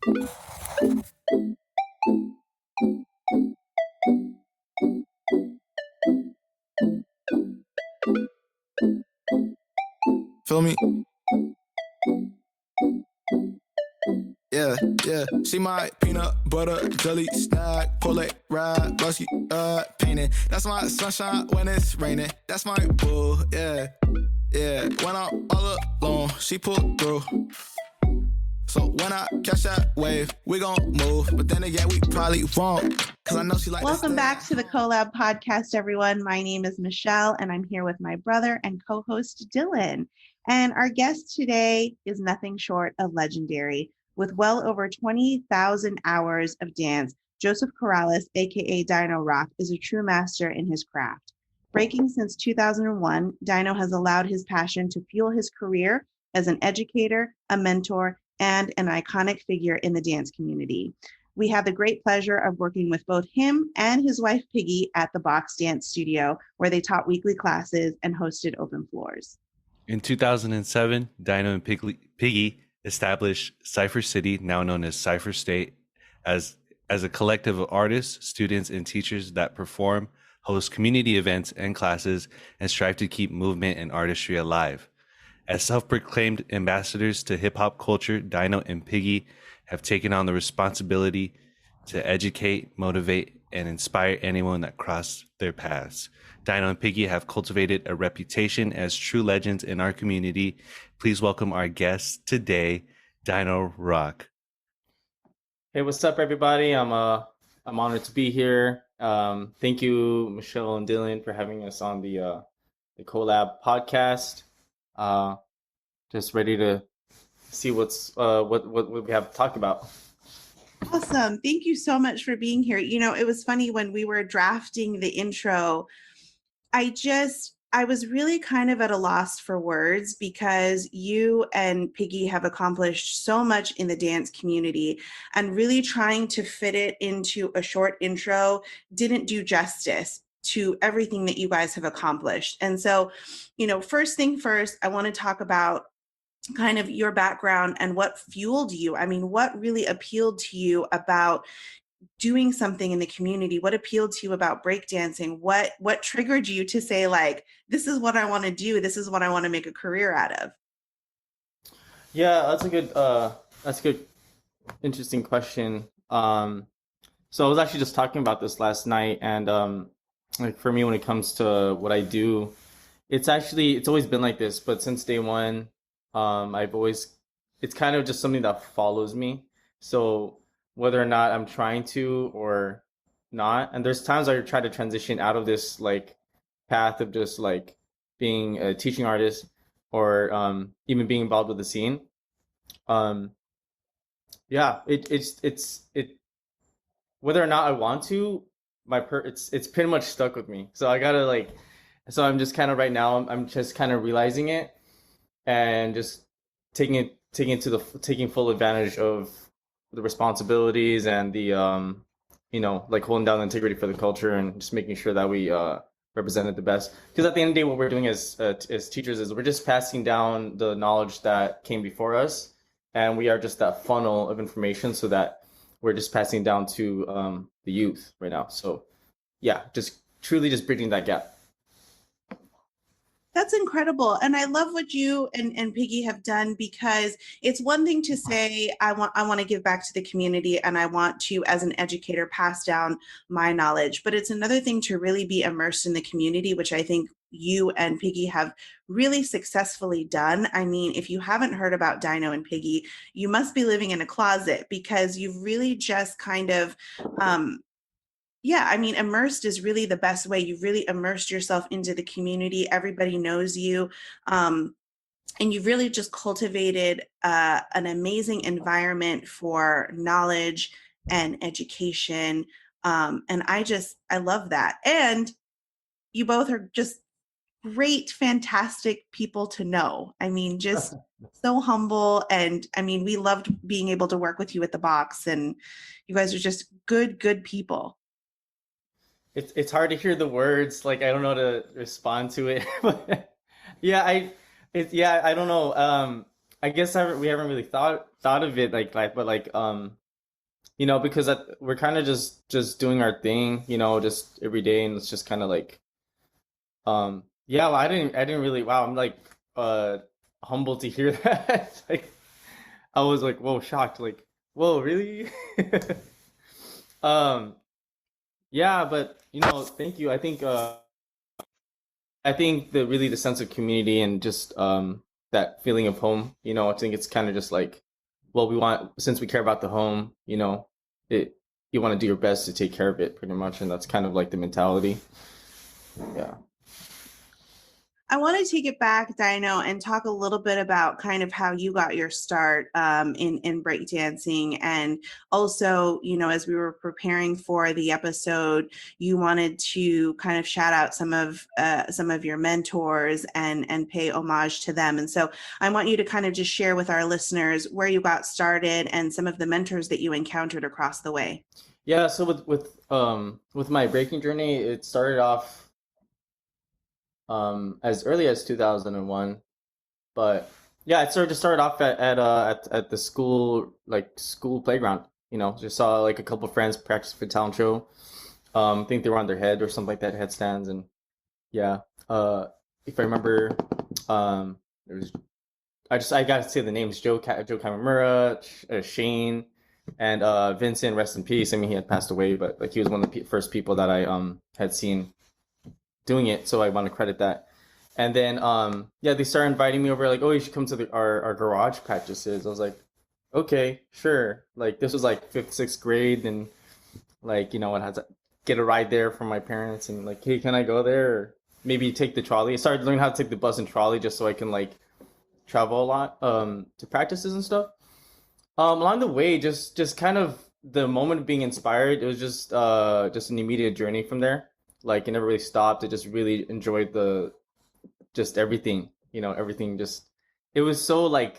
Feel me? Yeah, she my peanut butter jelly snack, pull it ride, busky, painting. That's my sunshine when it's raining. That's my boo, yeah. When I'm all alone, she pull through. So when I catch that wave, we gon' move. But then again, we probably won't. Cause I know she like. Welcome back to the Collab podcast, everyone. My name is Michelle, and I'm here with my brother and co-host Dylan. And our guest today is nothing short of legendary. With well over 20,000 hours of dance, Joseph Corrales, aka Dyno Rock, is a true master in his craft. Breaking since 2001, Dyno has allowed his passion to fuel his career as an educator, a mentor, and an iconic figure in the dance community. We have the great pleasure of working with both him and his wife, Piggy, at the Box Dance Studio, where they taught weekly classes and hosted open floors. In 2007, Dyno and Piggy established Cypher City, now known as Cypher State, as a collective of artists, students, and teachers that perform, host community events and classes, and strive to keep movement and artistry alive. As self-proclaimed ambassadors to hip-hop culture, Dyno and Piggy have taken on the responsibility to educate, motivate, and inspire anyone that crosses their paths. Dyno and Piggy have cultivated a reputation as true legends in our community. Please welcome our guests today, Dyno Rock. Hey, what's up, everybody? I'm honored to be here. Thank you, Michelle and Dylan, for having us on the Collab podcast. Just ready to see what we have to talk about. Awesome. Thank you so much for being here. You know, it was funny when we were drafting the intro, I was really kind of at a loss for words because you and Piggy have accomplished so much in the dance community, and really trying to fit it into a short intro didn't do justice to everything that you guys have accomplished. And so, you know, first thing first, I want to talk about kind of your background and what fueled you. I mean, what really appealed to you about doing something in the community? What appealed to you about breakdancing? What triggered you to say, like, this is what I want to do. This is what I want to make a career out of? Yeah, that's a good, interesting question. So I was actually just talking about this last night, and like for me, when it comes to what I do, it's always been like this. But since day one, it's kind of just something that follows me. So whether or not I'm trying to or not, and there's times I try to transition out of this like path of just like being a teaching artist or even being involved with the scene. Yeah, it's whether or not I want to, it's pretty much stuck with me. So I gotta so I'm just kind of right now I'm just kind of realizing it and just taking full advantage of the responsibilities and the like holding down the integrity for the culture and just making sure that we represent it the best. Because at the end of the day, what we're doing as teachers is we're just passing down the knowledge that came before us, and we are just that funnel of information so that we're just passing down to the youth right now. So yeah, just truly just bridging that gap. That's incredible. And I love what you and Piggy have done, because it's one thing to say, I want to give back to the community and I want to, as an educator, pass down my knowledge. But it's another thing to really be immersed in the community, which I think you and Piggy have really successfully done. I mean, if you haven't heard about Dyno and Piggy, you must be living in a closet, because you've really just kind of immersed is really the best way. You've really immersed yourself into the community. Everybody knows you. And you've really just cultivated an amazing environment for knowledge and education. And I love that. And you both are just great, fantastic people to know. I mean, just so humble. And I mean, we loved being able to work with you at the Box, and you guys are just good people. It's hard to hear the words. Like, I don't know how to respond to it. But yeah, I don't know. I guess we haven't really thought of it but like because we're kind of just doing our thing, just every day, and it's just kind of like yeah. Well, I didn't really. Wow, I'm like humbled to hear that. Like I was like, whoa, shocked. Like, whoa, really? um, yeah, but thank you. I think the sense of community and just that feeling of home. I think it's kind of just like, well, since we care about the home, it you want to do your best to take care of it, pretty much, and that's kind of like the mentality. Yeah. I want to take it back, Dyno, and talk a little bit about kind of how you got your start in breakdancing. And also, as we were preparing for the episode, you wanted to kind of shout out some of your mentors and pay homage to them. And so I want you to kind of just share with our listeners where you got started and some of the mentors that you encountered across the way. Yeah, so with my breaking journey, it started off as early as 2001, but yeah, it started off at the school playground. Just saw like a couple friends practice for talent show. I think they were on their head or something like that, headstands, and yeah. If I remember, there was I gotta say the names: Joe Kamimura, Shane, and Vincent. Rest in peace. I mean, he had passed away, but like he was one of the first people that I had seen doing it, so I want to credit that. And then yeah, they started inviting me over, like, oh, you should come to our garage practices. I was like, okay, sure. Like this was like 5th, 6th grade, and like I had to get a ride there from my parents, and like, hey, can I go there? Or maybe take the trolley. I started learning how to take the bus and trolley just so I can like travel a lot to practices and stuff. Along the way, just kind of the moment of being inspired, it was just an immediate journey from there. Like it never really stopped. I just really enjoyed just everything. Everything just, it was so like,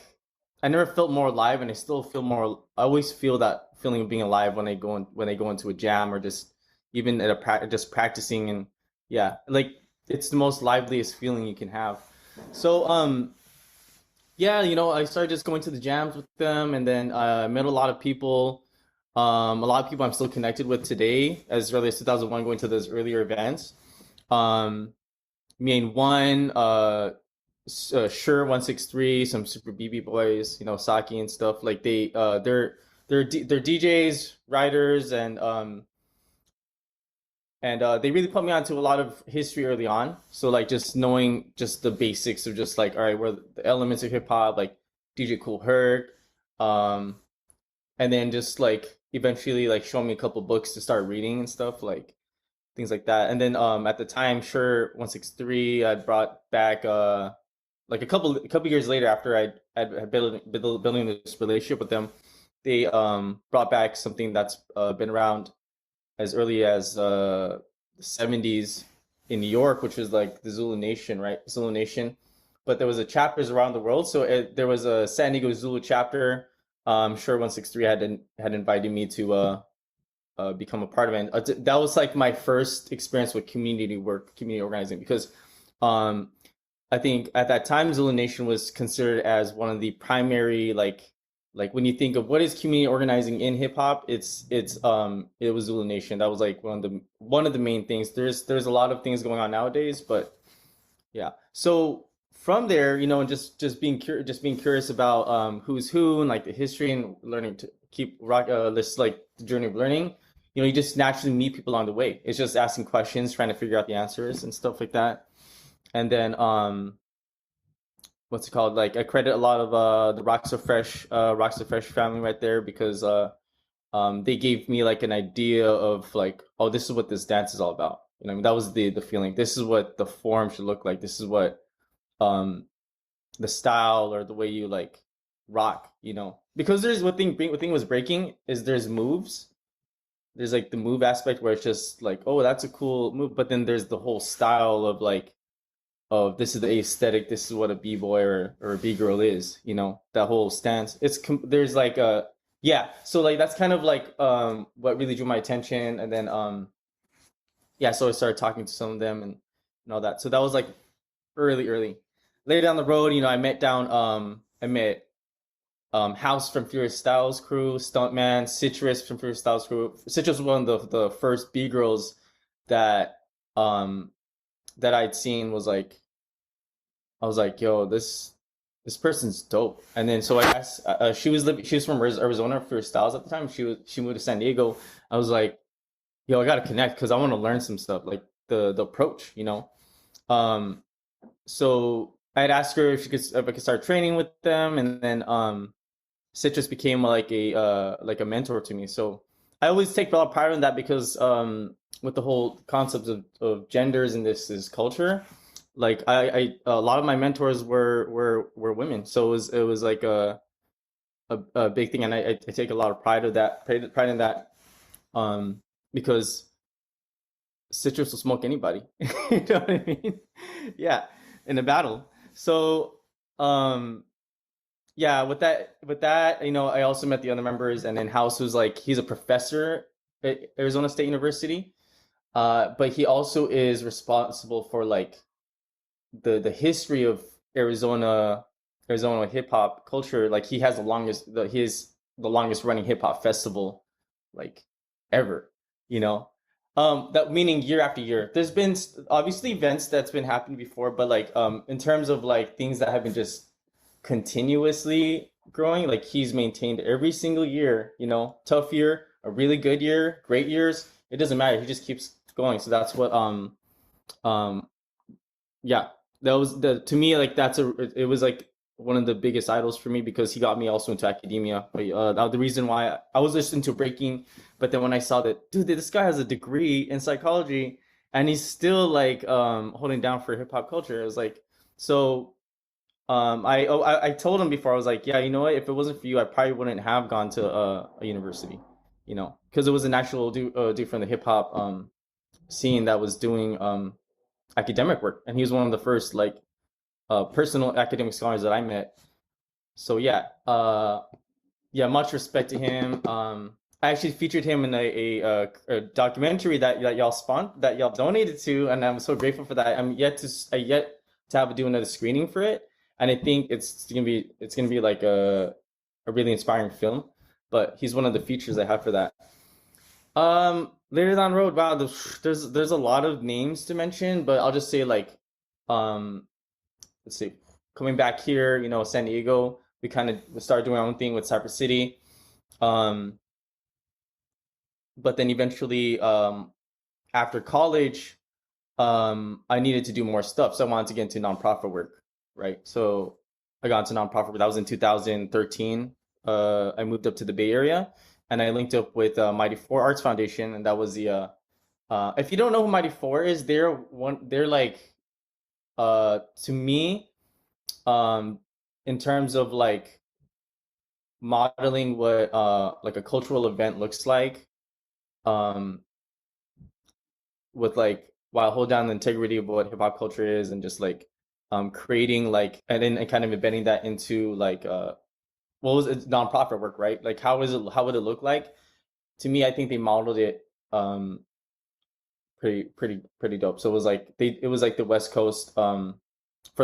I never felt more alive, and I still feel more. I always feel that feeling of being alive when I go into a jam, or just even at just practicing, and yeah, like it's the most liveliest feeling you can have. So yeah, I started just going to the jams with them, and then I met a lot of people. A lot of people I'm still connected with today, as early as 2001, going to those earlier events. Me and one, Sure 163, some Super BB boys, Saki and stuff. Like they're DJs, writers, and they really put me onto a lot of history early on. So like just knowing just the basics of just like, all right, where the elements of hip hop, like DJ Kool Herc, and then just like eventually like showing me a couple books to start reading and stuff, like things like that. And then at the time, Sure 163, I brought back like a couple years later, after I'd building this relationship with them, they brought back something that's been around as early as the 70s in New York, which was like the Zulu Nation, right? Zulu Nation. But there was a chapters around the world. So there was a San Diego Zulu chapter. Sure 163 had invited me to become a part of it. And that was like my first experience with community work, community organizing, because I think at that time Zulu Nation was considered as one of the primary like when you think of what is community organizing in hip hop, it was Zulu Nation. That was like one of the main things. There's a lot of things going on nowadays, but yeah. So from there, and just being curious about who's who, and like the history, and learning to keep this like the journey of learning. You just naturally meet people along the way. It's just asking questions, trying to figure out the answers and stuff like that. And then what's it called? Like I credit a lot of the Rock So Fresh family right there, because they gave me like an idea of like, oh, this is what this dance is all about. I mean, that was the feeling. This is what the form should look like. This is what the style, or the way you like rock. Because there's what thing was breaking is there's moves. There's like the move aspect where it's just like, oh, that's a cool move, but then there's the whole style of like, of this is the aesthetic, this is what a b-boy or a b-girl is, that whole stance. There's like a, yeah, so like that's kind of like what really drew my attention. And then yeah, so I started talking to some of them and all that. So that was like early later down the road. I met House from Furious Styles crew, Stuntman, Citrus from Furious Styles crew. Citrus was one of the first B girls that that I'd seen. Was like, I was like, yo, this person's dope. And then so I asked, she was from Arizona for Styles at the time. She moved to San Diego. I was like, yo, I gotta connect because I want to learn some stuff, like the approach, you know. So I'd ask her if I could start training with them, and then Citrus became like a mentor to me. So I always take a lot of pride in that because with the whole concept of genders in this culture, like I a lot of my mentors were women, so it was like a big thing, and I take a lot of pride in that, because Citrus will smoke anybody. You know what I mean? Yeah, in a battle. So yeah, with that, you know, I also met the other members, and then House was like, he's a professor at Arizona State University, but he also is responsible for like the history of Arizona hip hop culture. Like he has the longest running hip hop festival like ever, you know. That meaning year after year. There's been obviously events that's been happening before, but like in terms of like things that have been just continuously growing, like he's maintained every single year, you know, tough year, a really good year, great years, it doesn't matter, he just keeps going. So that's what yeah, that was to me, like it was like one of the biggest idols for me, because he got me also into academia. But the reason why I was just into breaking, but then when I saw that, dude, this guy has a degree in psychology and he's still like holding down for hip hop culture, I was like, so I told him before, I was like, yeah, you know what, if it wasn't for you, I probably wouldn't have gone to a university, you know, because it was an actual dude from the hip hop scene that was doing academic work, and he was one of the first like personal academic scholars that I met. So yeah, yeah, much respect to him. I actually featured him in a documentary that y'all donated to, and I'm so grateful for that. I yet to do another screening for it, and I think it's gonna be like a really inspiring film. But he's one of the features I have for that. Later down the road, wow, there's a lot of names to mention, but I'll just say like, let's see, coming back here, you know, San Diego, we kind of started doing our own thing with Cypress City, but then eventually, after college, I needed to do more stuff, so I wanted to get into nonprofit work, right? So I got into nonprofit work. That was in 2013. I moved up to the Bay Area, and I linked up with Mighty Four Arts Foundation, and that was the if you don't know who Mighty Four is, they're like to me, in terms of like modeling what like a cultural event looks like, with like, while hold down the integrity of what hip hop culture is, and just like creating like, and then kind of embedding that into like what was it, nonprofit work, right? Like how would it look like? To me, I think they modeled it pretty dope. So it was like the West Coast, for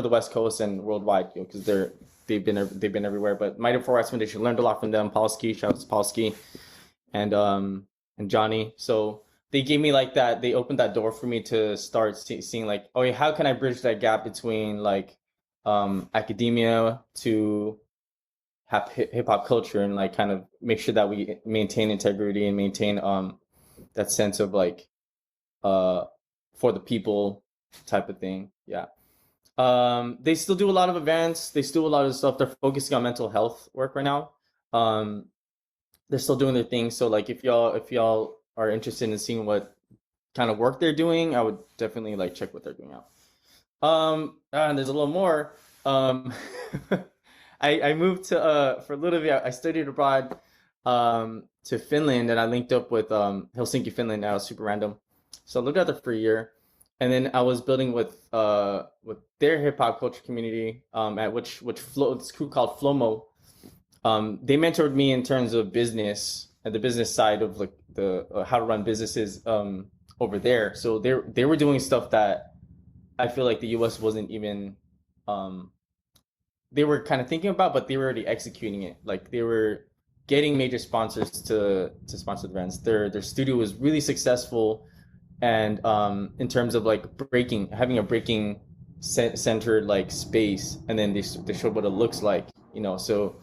the West Coast and worldwide, you know, because they've been everywhere. But Mighty Four Arts Foundation, learned a lot from them. Polsky, shout out to Polsky, and Johnny. So they gave me like that. They opened that door for me to start seeing like, oh yeah, how can I bridge that gap between like academia to hip hop culture, and like kind of make sure that we maintain integrity and maintain that sense of like for the people type of thing. Yeah. They still do a lot of events. They still do a lot of stuff. They're focusing on mental health work right now. They're still doing their thing. So like, if y'all are interested in seeing what kind of work they're doing, I would definitely like check what they're doing out. And there's a little more. I moved to for a little bit. I studied abroad to Finland, and I linked up with Helsinki, Finland. Now, super random. So I lived out there for a year, and then I was building with their hip hop culture community at it's called Flomo. They mentored me in terms of business and the business side of like the how to run businesses over there. So they were doing stuff that I feel like the U.S. wasn't even they were kind of thinking about, but they were already executing it. Like they were getting major sponsors to sponsor the events. Their studio was really successful, and in terms of like having a breaking centered like space, and then they showed what it looks like, you know. So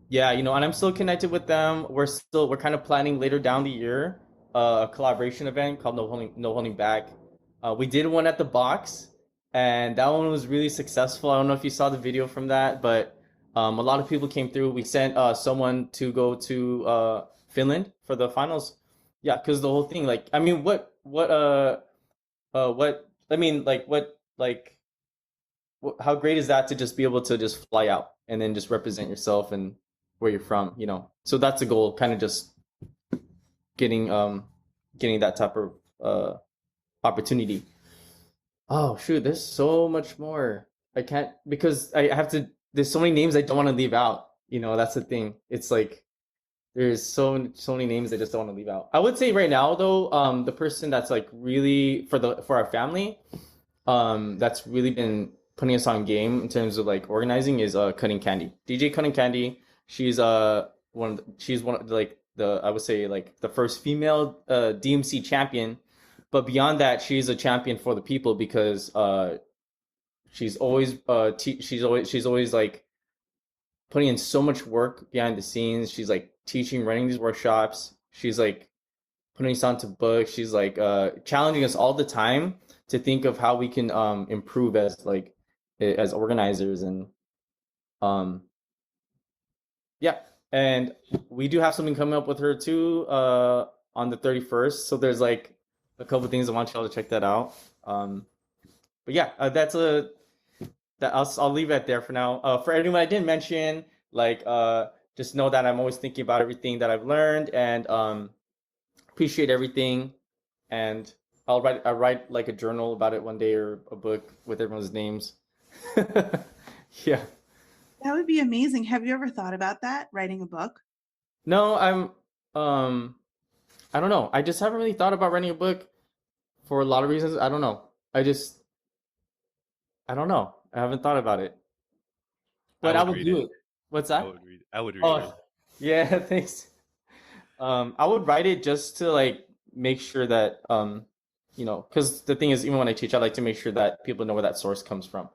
yeah, you know, and I'm still connected with them. We're kind of planning later down the year a collaboration event called No Holding Back. We did one at the box, and that one was really successful. I don't know if you saw the video from that, but a lot of people came through. We sent someone to go to Finland for the finals. Yeah, because the whole thing, like, I mean, how great is that to just be able to just fly out and then just represent yourself and where you're from, you know? So that's the goal, kind of just getting that type of opportunity. Oh shoot, there's so much more. I can't, because I have to. There's so many names I don't want to leave out. You know, that's the thing. It's like there's so many names I just don't want to leave out. I would say right now though, the person that's like really for our family, that's really been putting us on game in terms of like organizing is Cutting Candy. DJ Cutting Candy. She's one of like the, I would say like the first female DMC champion. But beyond that, she's a champion for the people because she's always like putting in so much work behind the scenes. She's like teaching, running these workshops. She's like putting us onto books. She's like challenging us all the time to think of how we can improve as organizers. And yeah, and we do have something coming up with her too on the 31st. So there's like a couple things I want y'all to check that out. But yeah, I'll leave it there for now. For anyone I didn't mention, like just know that I'm always thinking about everything that I've learned and appreciate everything. And I'll write like a journal about it one day or a book with everyone's names. Yeah. That would be amazing. Have you ever thought about that, writing a book? No, I don't know. I just haven't really thought about writing a book for a lot of reasons. I don't know. I don't know. I haven't thought about it. But I would do it. What's that? I would read it. Yeah, thanks. I would write it just to like make sure that you know, because the thing is, even when I teach, I like to make sure that people know where that source comes from.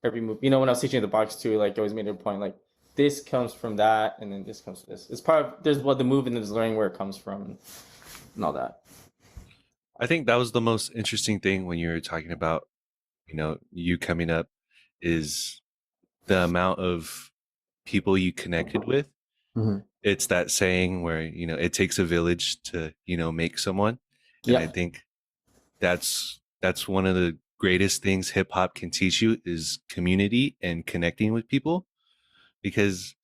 Every move, you know, when I was teaching the box too, like I always made it a point, like this comes from that, and then this comes from this. It's part of, there's what the move, and there's learning where it comes from, and all that. I think that was the most interesting thing when you were talking about, you know, you coming up, is the amount of people you connected with. Mm-hmm. It's that saying where, you know, it takes a village to, you know, make someone. And I think that's one of the greatest things hip hop can teach you is community and connecting with people, because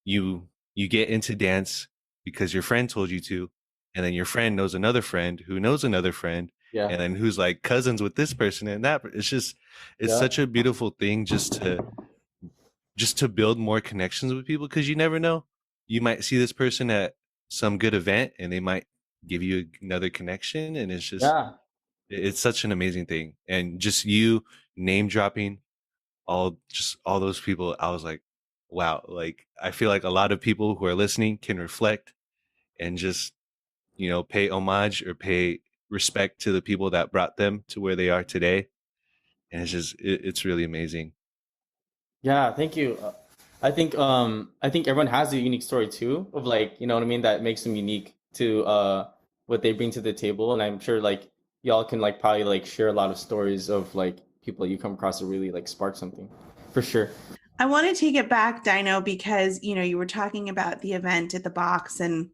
you get into dance because your friend told you to, and then your friend knows another friend, and then who's like cousins with this person and that. It's such a beautiful thing just to build more connections with people, because you never know, you might see this person at some good event and they might give you another connection, and it's just it's such an amazing thing. And just you name dropping all those people, I was like, wow, like I feel like a lot of people who are listening can reflect and just, you know, pay homage or pay respect to the people that brought them to where they are today. And it's just it's really amazing. Yeah, thank you. I think everyone has a unique story too, of like, you know what I mean, that makes them unique to what they bring to the table. And I'm sure like y'all can like probably like share a lot of stories of like people that you come across that really like spark something, for sure. I want to take it back, Dyno, because you know you were talking about the event at the box, and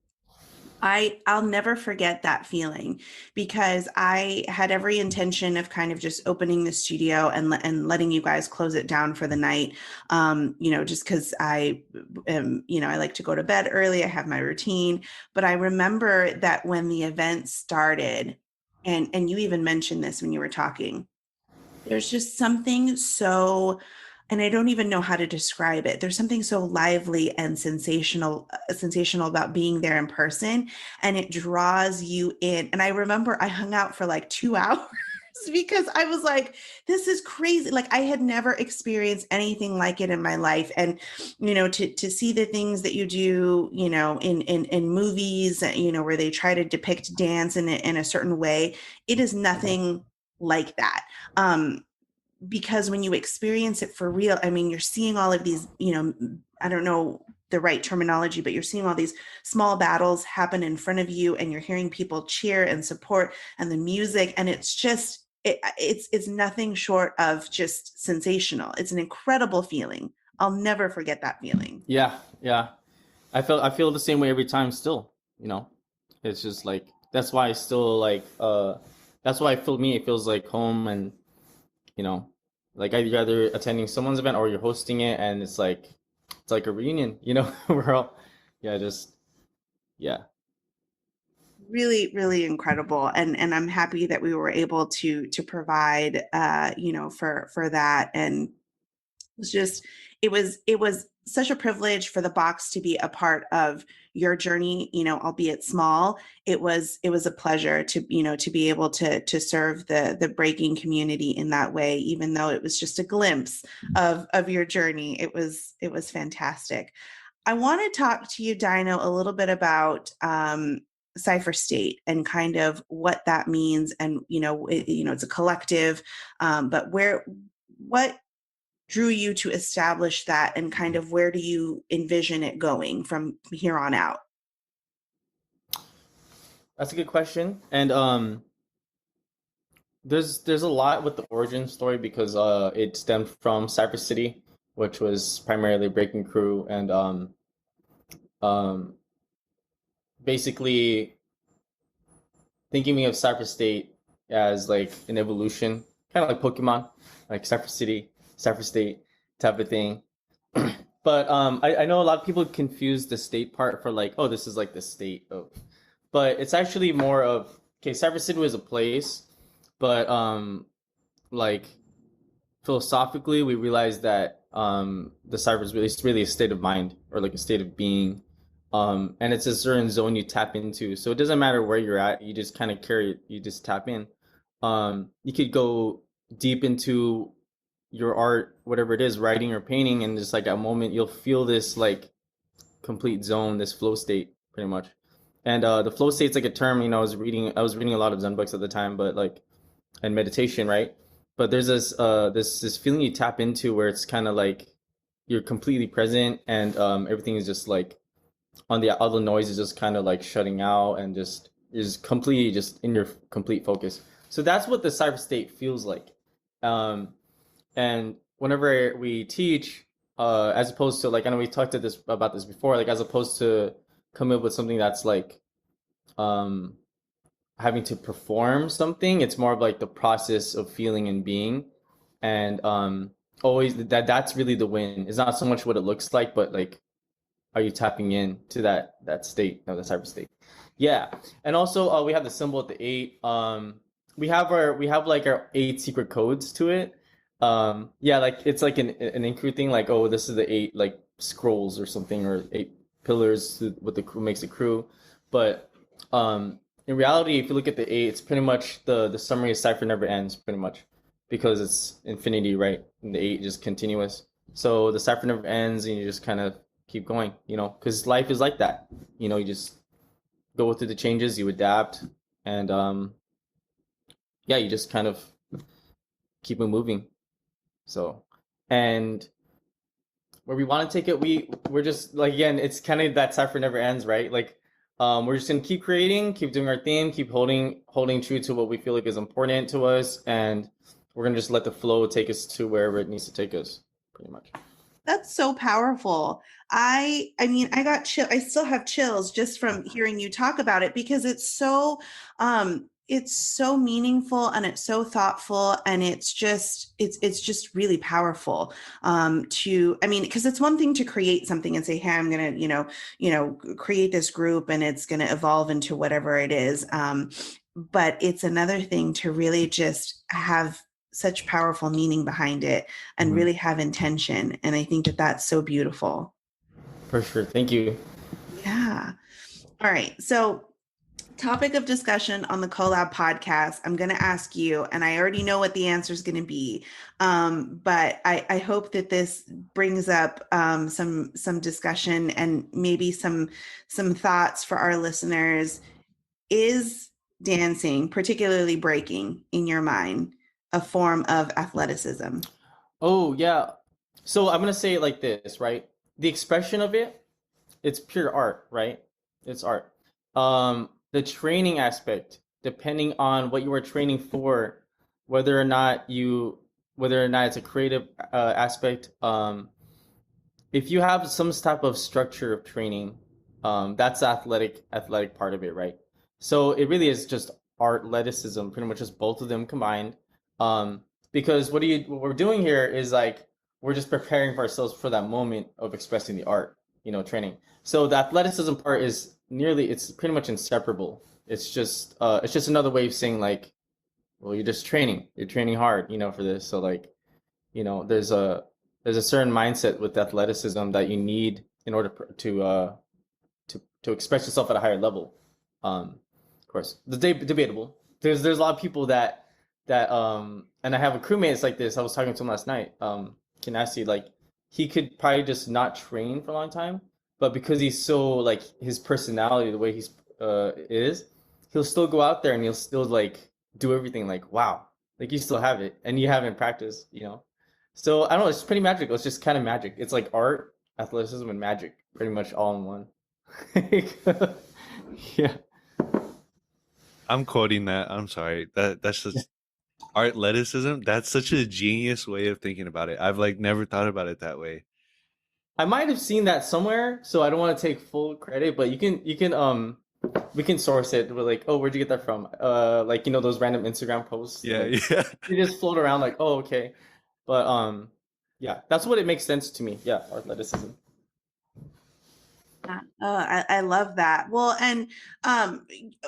I'll never forget that feeling, because I had every intention of kind of just opening the studio and letting you guys close it down for the night. You know, just because I like to go to bed early. I have my routine. But I remember that when the event started, and you even mentioned this when you were talking, there's just something so, and I don't even know how to describe it. There's something so lively and sensational about being there in person, and it draws you in. And I remember I hung out for like 2 hours because I was like, this is crazy. Like I had never experienced anything like it in my life. And, to see the things that you do, in movies, where they try to depict dance in a certain way, it is nothing like that. Because when you experience it for real, I mean, you're seeing all of these, I don't know the right terminology, but you're seeing all these small battles happen in front of you, and you're hearing people cheer and support, and the music, and it's just, it's nothing short of just sensational. It's an incredible feeling. I'll never forget that feeling. Yeah, yeah. I feel the same way every time still, It's just like that's why I still like that's why it feels like home, and like I'd rather attending someone's event or you're hosting it and it's like a reunion, we're all yeah. Really, really incredible. And I'm happy that we were able to provide for that. And it was such a privilege for the box to be a part of your journey, albeit small. It was a pleasure to be able to serve the breaking community in that way, even though it was just a glimpse of your journey. It was fantastic. I want to talk to you, Dyno, a little bit about Cypher State and kind of what that means. And it's a collective, but what drew you to establish that, and kind of where do you envision it going from here on out? That's a good question. And there's a lot with the origin story, because it stemmed from Cypress City, which was primarily breaking crew, and basically thinking of Cypress State as like an evolution, kind of like Pokemon, like Cypress City, Cypress State type of thing. But I know a lot of people confuse the state part for like, oh, this is like the state of, but it's actually more of, okay, Cypress City was a place, but like philosophically we realized that the Cypher is really a state of mind, or like a state of being. And it's a certain zone you tap into. So it doesn't matter where you're at, you just kind of you just tap in. You could go deep into your art, whatever it is, writing or painting, and just like a moment you'll feel this like complete zone, this flow state pretty much. And the flow state's like a term, I was reading a lot of Zen books at the time, but like, and meditation, right? But there's this feeling you tap into where it's kind of like you're completely present, and everything is just like all the noise is just kind of like shutting out, and just is completely just in your complete focus. So that's what the Cypher state feels like. And whenever we teach, as opposed to like, I know we talked about this before, like as opposed to come up with something that's like having to perform something, it's more of like the process of feeling and being. And always that's really the win. It's not so much what it looks like, but like, are you tapping in to that state of the Cypher state? Yeah. And also we have the symbol at the 8. We have like our 8 secret codes to it. Yeah, like it's like an Inkru thing, like, oh, this is the 8 like scrolls or something, or 8 pillars what the crew makes a crew. But in reality, if you look at the 8, it's pretty much the summary of Cypher never ends, pretty much, because it's infinity, right? And the 8 is just continuous. So the Cypher never ends, and you just kind of keep going, because life is like that. You just go through the changes, you adapt, and yeah, you just kind of keep it moving. So, and where we want to take it, we're just like, again, it's kind of that Cypher never ends, right? Like, we're just gonna keep creating, keep doing our thing, keep holding true to what we feel like is important to us, and we're gonna just let the flow take us to wherever it needs to take us, pretty much. That's so powerful. I mean, I got chill. I still have chills just from hearing you talk about it, because it's so meaningful, and it's so thoughtful, and it's just really powerful. Because it's one thing to create something and say, hey, I'm gonna create this group, and it's gonna evolve into whatever it is. But it's another thing to really just have such powerful meaning behind it, and really have intention. And I think that that's so beautiful. For sure. Thank you. Yeah. All right. So Topic of discussion on the Collab podcast. I'm going to ask you, and I already know what the answer is going to be, but I hope that this brings up some discussion and maybe some thoughts for our listeners. Is dancing, particularly breaking, in your mind, a form of athleticism? Oh yeah. So I'm gonna say it like this, right? The expression of it, it's pure art, right? It's art. The training aspect, depending on what you are training for, whether or not you, whether or not it's a creative aspect. If you have some type of structure of training, that's the athletic part of it, right? So it really is just art-leticsm, pretty much just both of them combined. Um, because what we're doing here is like we're just preparing for ourselves for that moment of expressing the art, training. So the athleticism part is it's pretty much inseparable. It's just another way of saying like, well, you're training hard, for this. So like, there's a certain mindset with athleticism that you need in order to express yourself at a higher level. Of course, debatable. There's a lot of people that and I have a crewmate that's like this. I was talking to him last night. Kanasi, like he could probably just not train for a long time, but because he's so like his personality, the way he's is, he'll still go out there and he'll still like do everything. Like wow, like you still have it and you haven't practiced. So I don't know. It's pretty magical. It's just kind of magic. It's like art, athleticism, and magic, pretty much all in one. Yeah. I'm quoting that. I'm sorry. That's just art-leticism. That's such a genius way of thinking about it. I've like never thought about it that way. I might have seen that somewhere, so I don't want to take full credit, but we can source it. We're like, oh, where'd you get that from? Like those random Instagram posts. Yeah, like, yeah. they just float around like, oh, okay. But yeah, that's what it makes sense to me. Yeah, athleticism. Oh, I love that. Well, and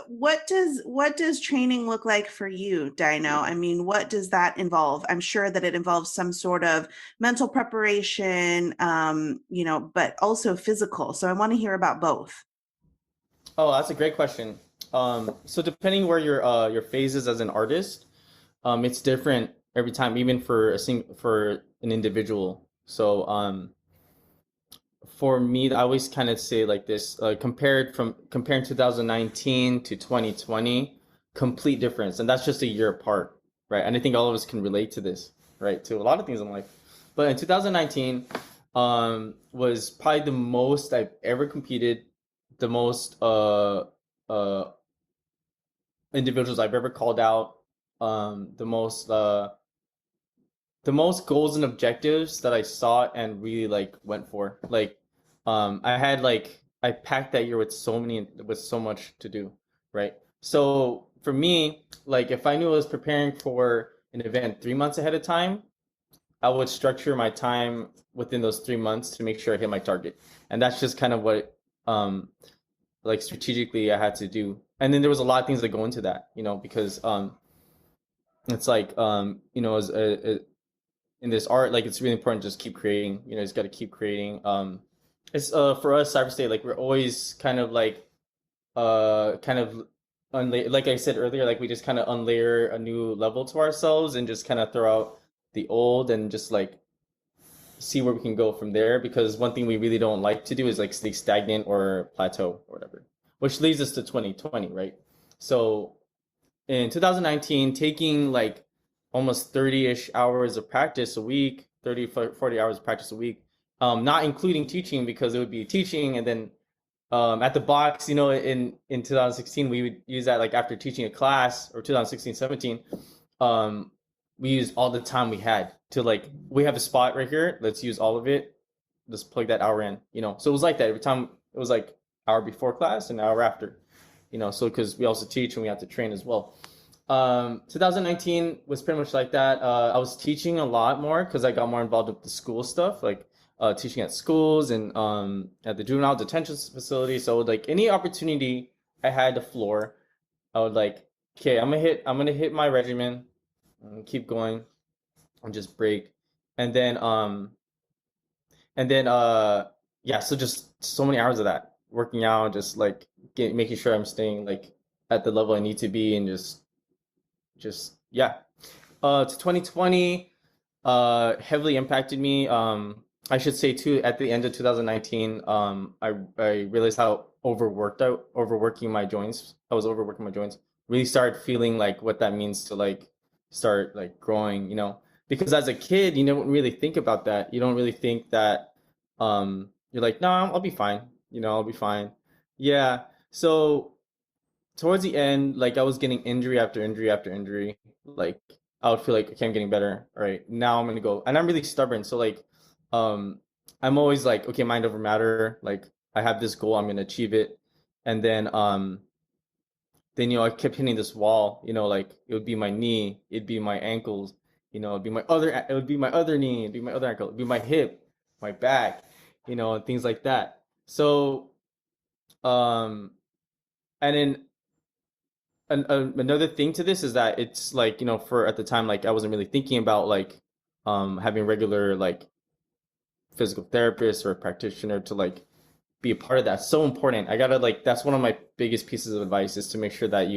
what does training look like for you, Dyno? I mean, what does that involve? I'm sure that it involves some sort of mental preparation, but also physical. So I want to hear about both. Oh, that's a great question. So depending where your phase is as an artist, it's different every time, even for an individual. So for me, I always kind of say like this: comparing 2019 to 2020, complete difference, and that's just a year apart, right? And I think all of us can relate to this, right? To a lot of things in life. But in 2019, was probably the most I've ever competed, the most individuals I've ever called out, the most goals and objectives that I sought and really like went for. Like I packed that year with so much to do, right? So for me, like if I knew I was preparing for an event 3 months ahead of time, I would structure my time within those 3 months to make sure I hit my target. And that's just kind of what like strategically I had to do. And then there was a lot of things that go into that, because it's like as in this art, like it's really important to just keep creating. It's got to keep creating. It's for us, Cyber State, like we're always kind of like like I said earlier, like we just kind of unlayer a new level to ourselves and just kind of throw out the old and just like see where we can go from there. Because one thing we really don't like to do is like stay stagnant or plateau or whatever, which leads us to 2020, right? So in 2019, taking like almost 30-ish hours of practice a week, 30, 40 hours of practice a week, not including teaching, because it would be teaching and then at the box, in 2016, we would use that like after teaching a class, or 2016, 17, we used all the time we had to like, we have a spot right here, let's use all of it, just plug that hour in, so it was like that every time. It was like hour before class and hour after, so because we also teach and we have to train as well. 2019 was pretty much like that. I was teaching a lot more because I got more involved with the school stuff, like teaching at schools and at the juvenile detention facility. So like any opportunity I had to floor, I would like, okay, I'm gonna hit my regimen and keep going and just break. And then yeah, so just so many hours of that, working out, just like making sure I'm staying like at the level I need to be, and just yeah. To 2020 heavily impacted me. I should say too, at the end of 2019, I realized how overworking my joints. I was overworking my joints. Really started feeling like what that means to like start like growing, because as a kid, you don't really think about that. You don't really think that you're like, no, I'll be fine. I'll be fine. Yeah. So towards the end, like I was getting injury after injury after injury. Like I would feel like, okay, I'm getting better. All right, now I'm gonna go. And I'm really stubborn. So like um I'm always like, okay, mind over matter. Like I have this goal, I'm gonna achieve it. And then I kept hitting this wall, like it would be my knee, it'd be my ankles, it would be my other knee, it'd be my other ankle, it'd be my hip, my back, and things like that. So um and then another thing to this is that it's like, for at the time, like I wasn't really thinking about like having regular like physical therapist or a practitioner to like be a part of that. So important. I gotta like, that's one of my biggest pieces of advice, is to make sure that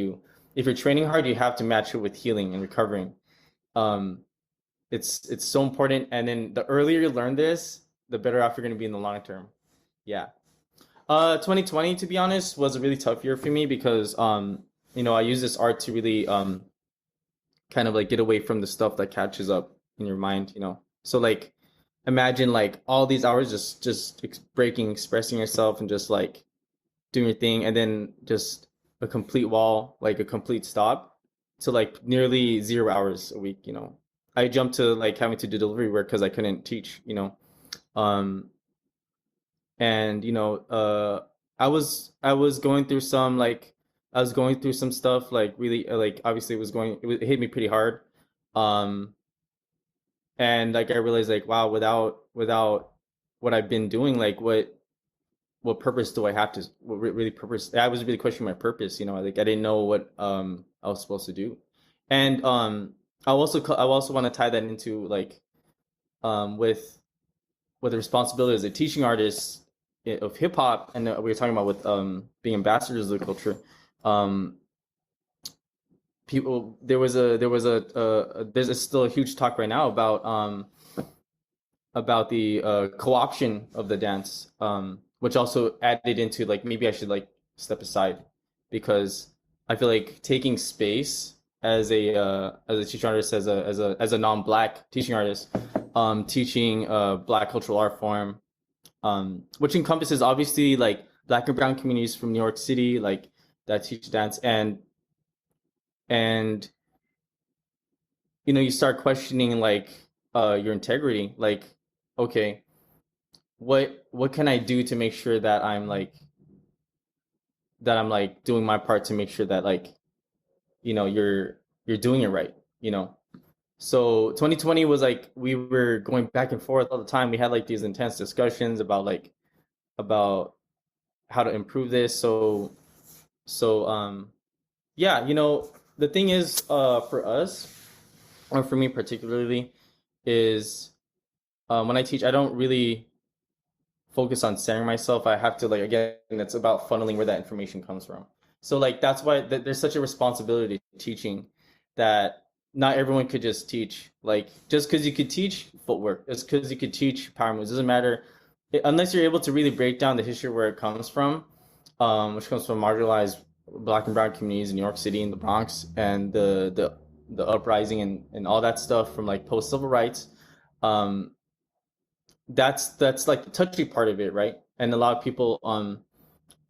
if you're training hard, you have to match it with healing and recovering. um it's so important, and then the earlier you learn this, the better off you're going to be in the long term. Yeah. 2020, to be honest, was a really tough year for me because I use this art to really kind of like get away from the stuff that catches up in your mind. So like imagine like all these hours just breaking, expressing yourself, and just like doing your thing, and then just a complete wall, like a complete stop, to like nearly 0 hours a week. I jumped to like having to do delivery work because I couldn't teach. Um and I was going through some like, I was going through some stuff, like really like obviously it hit me pretty hard. um and like I realized like, wow, without what I've been doing, like what purpose do I have to, really purpose, I was really questioning my purpose. Like I didn't know what I was supposed to do. And I also want to tie that into like with the responsibility as a teaching artist of hip hop, and we were talking about with being ambassadors of the culture. Um, People, there's still a huge talk right now about the co-option of the dance, which also added into like, maybe I should like step aside, because I feel like taking space as a teaching artist, as a non-black teaching artist, teaching black cultural art form, which encompasses obviously like black and brown communities from New York City, like that teach dance, and you start questioning like your integrity, like, okay, what can I do to make sure that I'm like doing my part to make sure that like you're doing it right. So 2020 was like, we were going back and forth all the time. We had like these intense discussions about how to improve this. So yeah, the thing is, for us, or for me particularly, is when I teach, I don't really focus on centering myself. I have to, like, again, it's about funneling where that information comes from. So like that's why there's such a responsibility to teaching, that not everyone could just teach. Like, just because you could teach footwork, just because you could teach power moves, doesn't matter unless you're able to really break down the history where it comes from, which comes from marginalized black and brown communities in New York City and the Bronx, and the uprising and all that stuff from like post civil rights. Um, that's like the touchy part of it, right? And a lot of people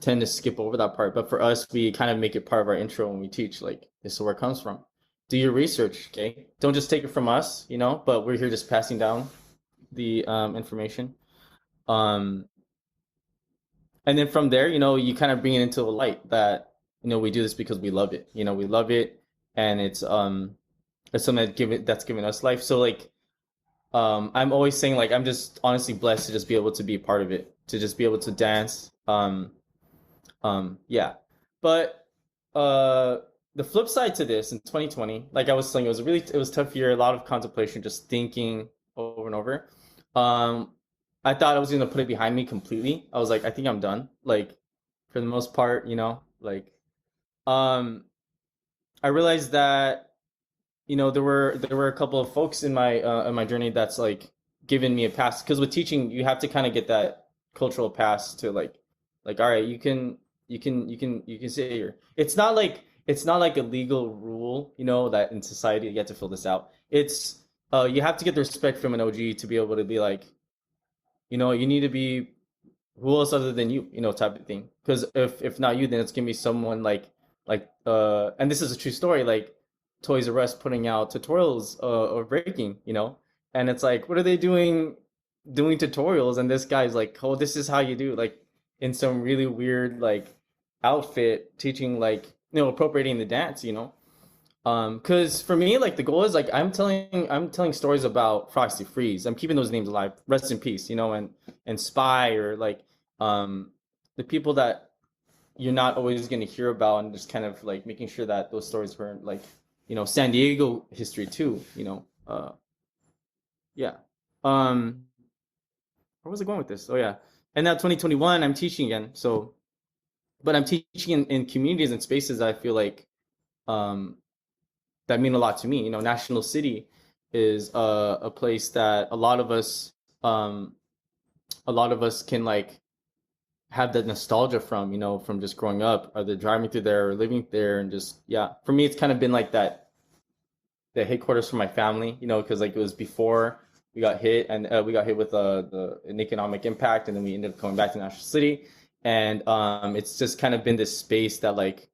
tend to skip over that part, but for us, we kind of make it part of our intro when we teach. Like, this is where it comes from. Do your research, okay? Don't just take it from us, but we're here just passing down the information. um and then from there, you kind of bring it into the light that we do this because we love it. We love it, and it's something that's given us life. So like, I'm always saying, like, I'm just honestly blessed to just be able to be a part of it, to just be able to dance. Yeah. But the flip side to this, in 2020, like I was saying, it was a tough year, a lot of contemplation, just thinking over and over. I thought I was gonna put it behind me completely. I was like, I think I'm done, like, for the most part, like, I realized that, you know, there were a couple of folks in my journey that's like given me a pass, because with teaching you have to kind of get that cultural pass to like all right, you can say here. It's not like a legal rule, you know, that in society you have to fill this out. It's you have to get the respect from an OG to be able to be like, you know, you need to be who else other than you know, type of thing. Because if not you, then it's gonna be someone and this is a true story, like Toys R Us putting out tutorials of breaking, you know, and it's like, what are they doing tutorials? And this guy's like, oh, this is how you do, like, in some really weird like outfit, teaching, like, you know, appropriating the dance, you know. Because for me, like, the goal is like I'm telling stories about Frosty Freeze. I'm keeping those names alive. Rest in peace, you know, and Spy, or like the people that you're not always going to hear about, and just kind of like making sure that those stories weren't like, you know, San Diego history too, you know. Yeah. Where was I going with this? Oh yeah. And now 2021, I'm teaching again. So, but I'm teaching in communities and spaces that I feel like um that mean a lot to me. You know, National City is a place that um, a lot of us can like have that nostalgia from, you know, from just growing up, either driving through there or living there, and just, yeah. For me, it's kind of been like that, the headquarters for my family, you know, because like it was before we got hit, and we got hit with an economic impact, and then we ended up coming back to National City, and it's just kind of been this space that, like,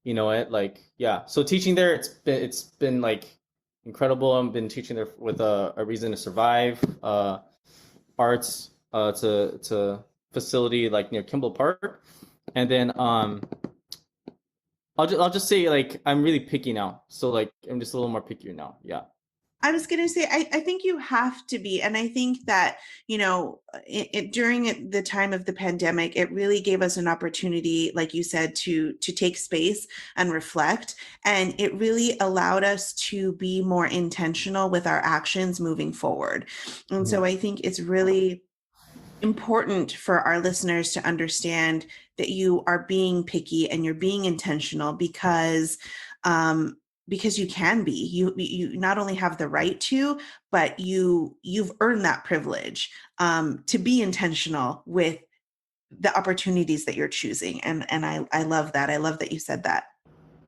you know, it, like, yeah. So teaching there, it's been like incredible. I've been teaching there with a Reason to Survive arts to facility like near Kimball Park, and then I'll just say, like, I'm really picky now, so like I'm just a little more pickier now. Yeah. I was going to say, I think you have to be. And I think that, you know, during the time of the pandemic, it really gave us an opportunity, like you said, to take space and reflect. And it really allowed us to be more intentional with our actions moving forward. And so I think it's really important for our listeners to understand that you are being picky and you're being intentional, because you can be. You not only have the right to, but you've earned that privilege to be intentional with the opportunities that you're choosing. And I love that. I love that you said that.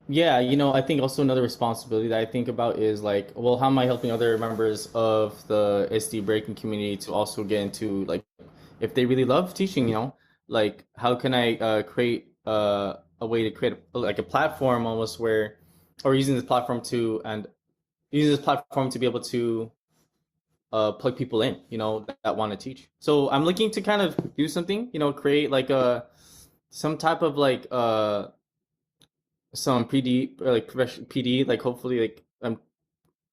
Yeah, you know, I think also another responsibility that I think about is like, well, how am I helping other members of the SD breaking community to also get into, like, if they really love teaching, you know, like, how can I create a way to create like a platform almost where, or using this platform to be able to plug people in, you know, that want to teach. So I'm looking to kind of do something, you know, create like some type of like some PD, or like professional PD, like, hopefully, like,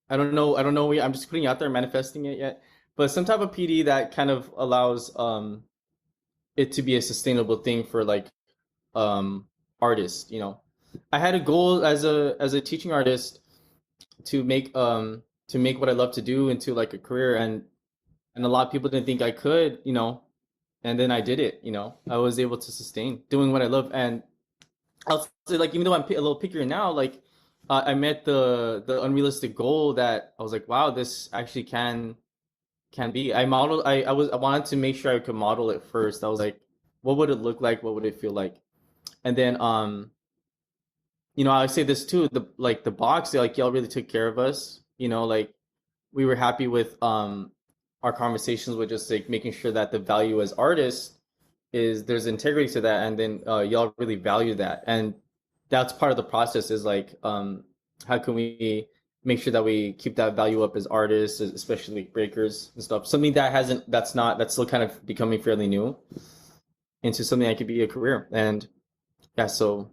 I don't know, I'm just putting it out there, manifesting it yet, but some type of PD that kind of allows it to be a sustainable thing for like artists, you know. I had a goal as a teaching artist to make what I love to do into like a career, and a lot of people didn't think I could, you know, and then I did it, you know. I was able to sustain doing what I love. And I'll say, like, even though I'm a little pickier now, like, I met the unrealistic goal that I was like, wow, this actually can be. I modeled. I wanted to make sure I could model it first. I was like, what would it look like? What would it feel like? And then you know, I say this too. The box, like, y'all really took care of us. You know, like, we were happy with our conversations with just like making sure that the value as artists is there's integrity to that, and then y'all really value that, and that's part of the process, is like how can we make sure that we keep that value up as artists, especially breakers and stuff, something that's still kind of becoming fairly new into something that could be a career. And yeah, so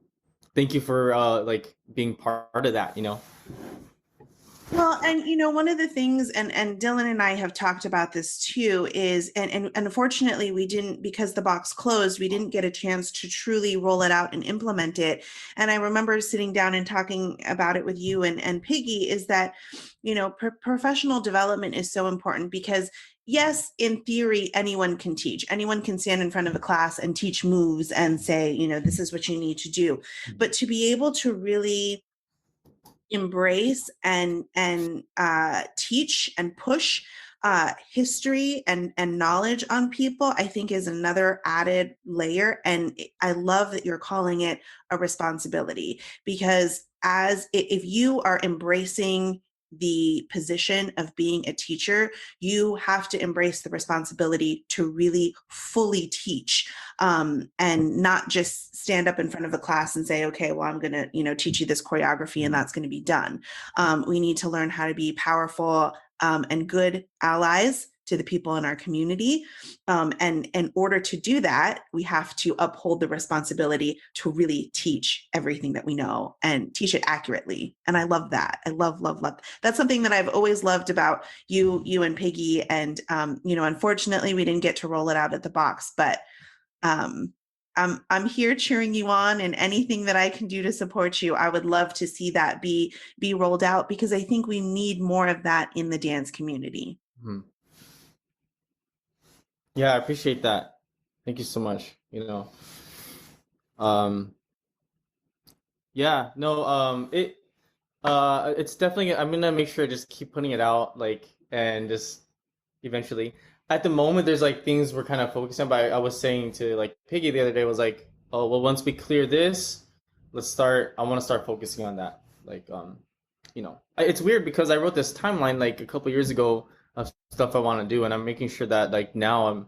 thank you for like being part of that, you know. Well, and you know, one of the things, and Dylan and I have talked about this too, is, and unfortunately we didn't, because the box closed, we didn't get a chance to truly roll it out and implement it. And I remember sitting down and talking about it with you and Piggy, is that, you know, professional development is so important, because yes, in theory, anyone can teach. Anyone can stand in front of a class and teach moves and say, you know, this is what you need to do. But to be able to really embrace and teach and push history and knowledge on people, I think is another added layer. And I love that you're calling it a responsibility, because if you are embracing the position of being a teacher, you have to embrace the responsibility to really fully teach, and not just stand up in front of a class and say, okay, well, I'm going to, you know, teach you this choreography and that's going to be done. We need to learn how to be powerful and good allies to the people in our community. And in order to do that, we have to uphold the responsibility to really teach everything that we know and teach it accurately. And I love that. I love. That's something that I've always loved about you and Piggy. And, you know, unfortunately, we didn't get to roll it out at the box, but I'm here cheering you on, and anything that I can do to support you, I would love to see that be rolled out, because I think we need more of that in the dance community. Mm-hmm. Yeah, I appreciate that. Thank you so much. You know, yeah, no, it's definitely, I'm gonna make sure to just keep putting it out, like, and just eventually. At the moment, there's like things we're kind of focusing on, but I was saying to like Piggy the other day, was like, oh, well, once we clear this, I want to start focusing on that. Like, you know, it's weird because I wrote this timeline like a couple years ago of stuff I want to do, and I'm making sure that like now I'm,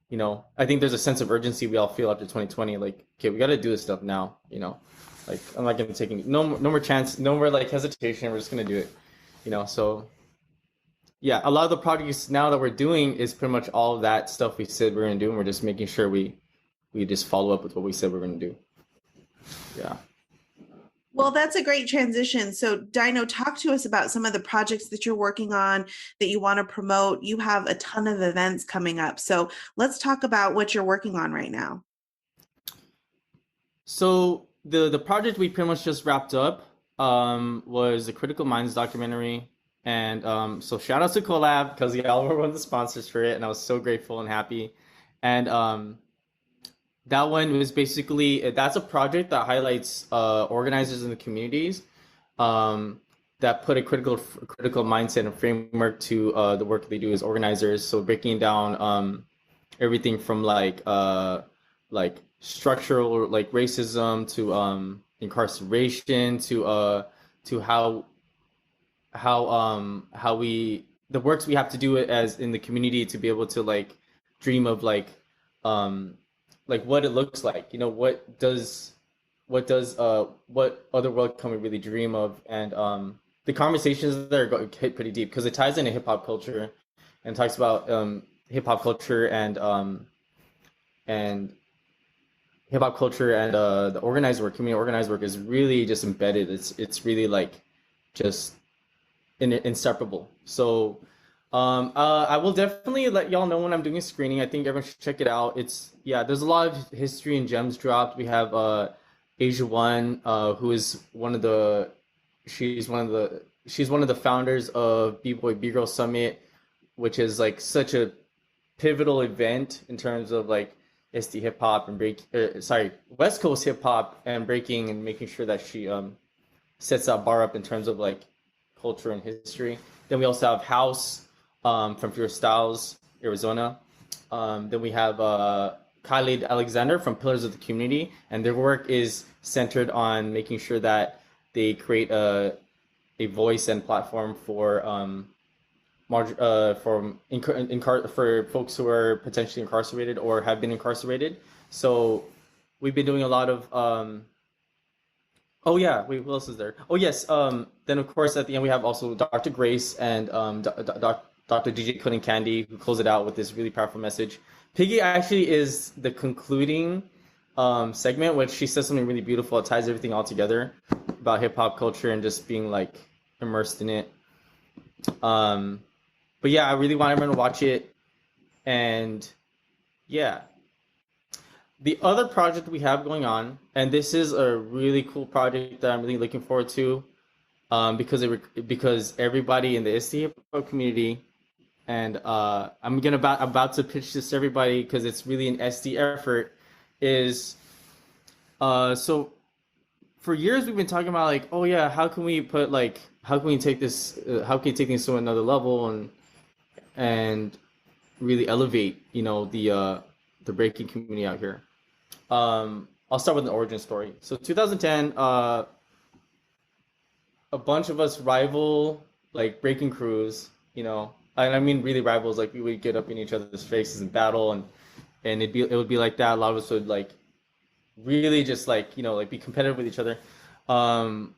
you know, I think there's a sense of urgency we all feel after 2020. Like, okay, we got to do this stuff now. You know, like I'm not gonna take no more chance, no more like hesitation. We're just gonna do it. You know, so yeah, a lot of the projects now that we're doing is pretty much all of that stuff we said we're gonna do, and we're just making sure we just follow up with what we said we're gonna do. Yeah. Well, that's a great transition. So, Dyno, talk to us about some of the projects that you're working on that you want to promote. You have a ton of events coming up. So let's talk about what you're working on right now. So the project we pretty much just wrapped up was a Critical Minds documentary. And so shout out to Collab, because y'all were one of the sponsors for it, and I was so grateful and happy. And that one was basically, that's a project that highlights organizers in the communities that put a critical mindset and framework to the work they do as organizers. So breaking down everything from like structural, like racism, to incarceration, to how we, the works we have to do as in the community to be able to like dream of like what it looks like, you know, what other world can we really dream of. And the conversations there hit pretty deep because it ties into hip-hop culture and talks about hip-hop culture and hip-hop culture and the organized work, community organized work is really just embedded. It's really like just inseparable. So I will definitely let y'all know when I'm doing a screening. I think everyone should check it out. There's a lot of history and gems dropped. We have Asia One, who is she's one of the founders of B-Boy B-Girl Summit, which is like such a pivotal event in terms of like SD hip hop and West Coast hip hop and breaking, and making sure that she sets that bar up in terms of like culture and history. Then we also have House from Pure Styles, Arizona. Then we have Khalid Alexander from Pillars of the Community, and their work is centered on making sure that they create a voice and platform for for folks who are potentially incarcerated or have been incarcerated. So we've been doing a lot of who else is there? Oh yes, then of course at the end we have also Dr. Grace and Dr. DJ Cutting Candy, who close it out with this really powerful message. Piggy actually is the concluding segment, which she says something really beautiful. It ties everything all together about hip hop culture and just being like immersed in it. But yeah, I really want everyone to watch it. And yeah, the other project we have going on, and this is a really cool project that I'm really looking forward to, because everybody in the SD hip hop community and I'm about to pitch this to everybody because it's really an SD effort. Is so for years we've been talking about like, oh yeah, how can we take this, how can we take things to another level and really elevate, the breaking community out here. I'll start with an origin story. So 2010, a bunch of us rival like breaking crews, and I mean really rivals. Like we would get up in each other's faces in battle, and it would be like that. A lot of us would like really just like be competitive with each other.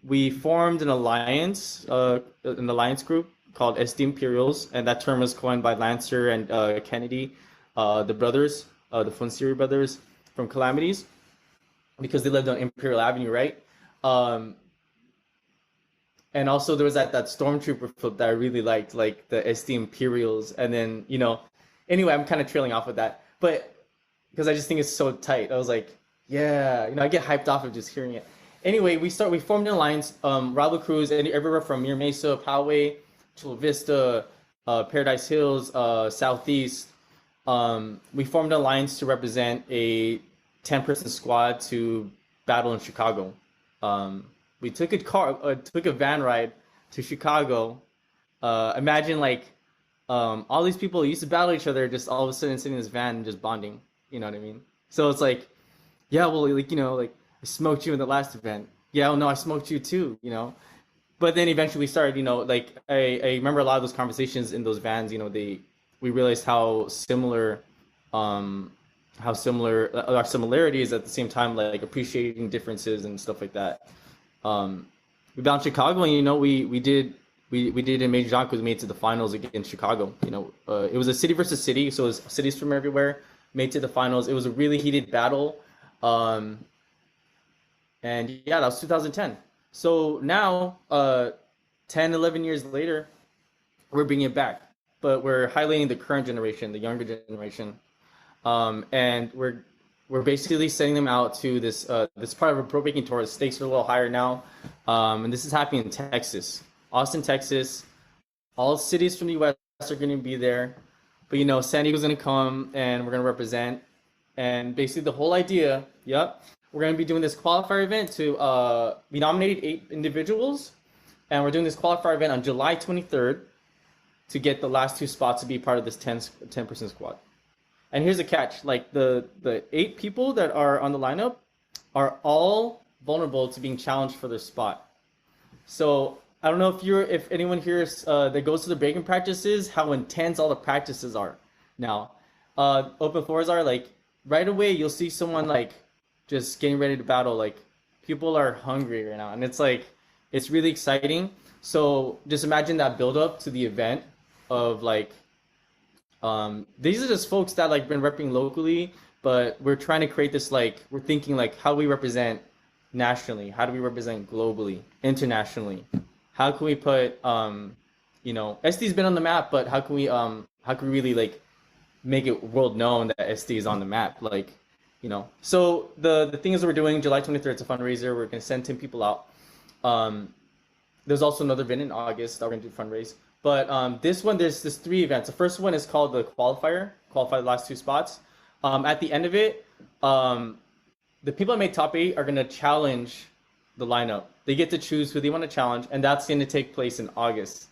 We formed an alliance group called SD Imperials, and that term was coined by Lancer and Kennedy, the brothers, the Fonsiri brothers from Calamities, because they lived on Imperial Avenue, right? And also there was that stormtrooper flip that I really liked, like the SD Imperials, and then anyway, I'm kind of trailing off with that, but because I just think it's so tight, I was like, yeah, I get hyped off of just hearing it. Anyway, we formed an alliance, rival crews, everywhere from Mira Mesa, Poway, Chula Vista, Paradise Hills, Southeast. We formed an alliance to represent a 10-person squad to battle in Chicago. We took a van ride to Chicago. Imagine like all these people used to battle each other, just all of a sudden sitting in this van and just bonding. You know what I mean? So it's like, yeah, well, like like I smoked you in the last event. Yeah, well, no, I smoked you too. But then eventually we started. Like I remember a lot of those conversations in those vans. We realized how similar our similarities, at the same time like appreciating differences and stuff like that. We bounced Chicago, and we did a major jump because we made it to the finals against Chicago. It was a city versus city, so it was cities from everywhere made to the finals. It was a really heated battle, and yeah, that was 2010. So now 10-11 years later, we're bringing it back, but we're highlighting the current generation, the younger generation, and we're basically sending them out to this part of a pro breaking tour. The stakes are a little higher now, and this is happening in Texas, Austin, Texas. All cities from the U.S. are going to be there, but San Diego's going to come, and we're going to represent. And basically, the whole idea, we're going to be doing this qualifier event to we nominated 8 individuals, and we're doing this qualifier event on July 23rd to get the last 2 spots to be part of this 10-person squad. And here's the catch: like the 8 people that are on the lineup are all vulnerable to being challenged for their spot. So I don't know if anyone here that goes to the breaking practices, how intense all the practices are. Now, open floors are like right away. You'll see someone like just getting ready to battle. Like people are hungry right now, and it's like it's really exciting. So just imagine that build up to the event of like. These are just folks that like been repping locally, but we're trying to create this, like, we're thinking like how do we represent nationally, how do we represent globally, internationally, how can we put SD's been on the map, but how can we really like make it world known that SD is on the map, like, so the thing is, we're doing July 23rd, it's a fundraiser, we're going to send 10 people out. There's also another event in August that we're going to do fundraise. But this one, there's 3 events. The first one is called the qualifier, qualify the last 2 spots. At the end of it, the people that make top 8 are going to challenge the lineup. They get to choose who they want to challenge, and that's going to take place in August.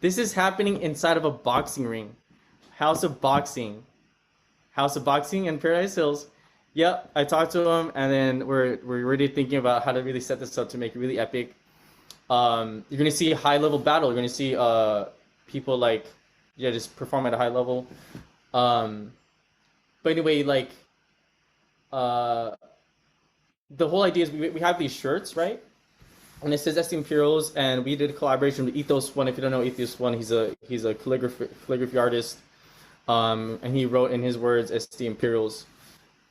This is happening inside of a boxing ring. House of Boxing in Paradise Hills. Yep, I talked to them, and then we're already thinking about how to really set this up to make it really epic. You're going to see high level battle. You're going to see people like, just perform at a high level. But anyway, like, the whole idea is we have these shirts, right? And it says SD Imperials, and we did a collaboration with Ethos One. If you don't know Ethos One, he's a calligraphy artist, and he wrote in his words SD Imperials.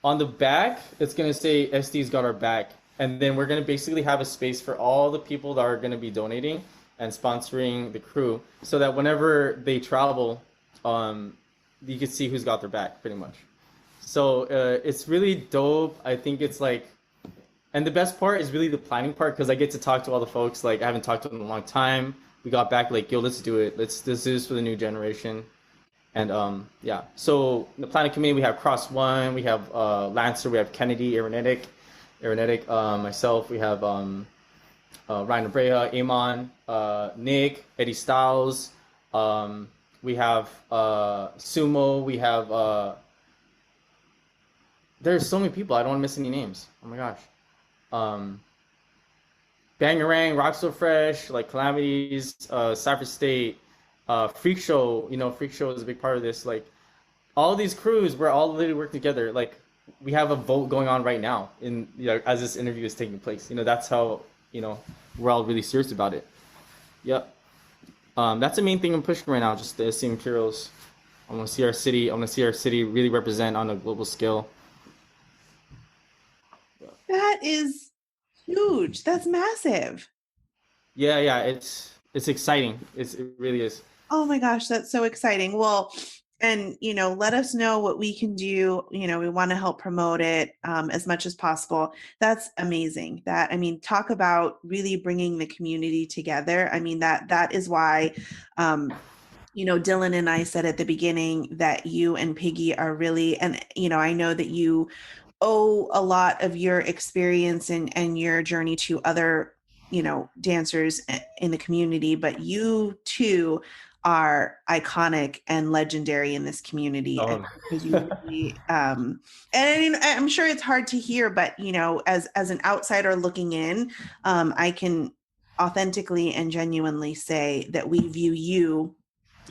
On the back, it's going to say SD's got our back. And then we're going to basically have a space for all the people that are going to be donating and sponsoring the crew, so that whenever they travel, you can see who's got their back, pretty much. So it's really dope. I think it's like, and the best part is really the planning part, because I get to talk to all the folks. Like, I haven't talked to them in a long time. We got back like, yo, let's do it. Let's do this for the new generation. And yeah, so in the planning committee we have Cross One, we have Lancer, we have Kennedy, Aeronetic, myself, we have Ryan Abrea, Amon, Nick, Eddie Styles, we have Sumo, we have there's so many people, I don't want to miss any names. Oh my gosh. Bangarang, Rock So Fresh, like Calamities, Cypher State, Freak Show. Freak Show is a big part of this. Like all these crews, we're all literally working together. Like we have a vote going on right now as this interview is taking place. That's how we're all really serious about it. Yep. That's the main thing I'm pushing right now. Just the SC Imperials. I want to see our city really represent on a global scale. That is huge. That's massive. Yeah, it's exciting. It really is. Oh my gosh, that's so exciting. Well, and let us know what we can do. We want to help promote it as much as possible. That's amazing. Talk about really bringing the community together. That is why Dylan and I said at the beginning that you and Piggy are really, and I know that you owe a lot of your experience and your journey to other dancers in the community, but you too are iconic and legendary in this community. Oh. Because you really, and I'm sure it's hard to hear, but as an outsider looking in, I can authentically and genuinely say that we view you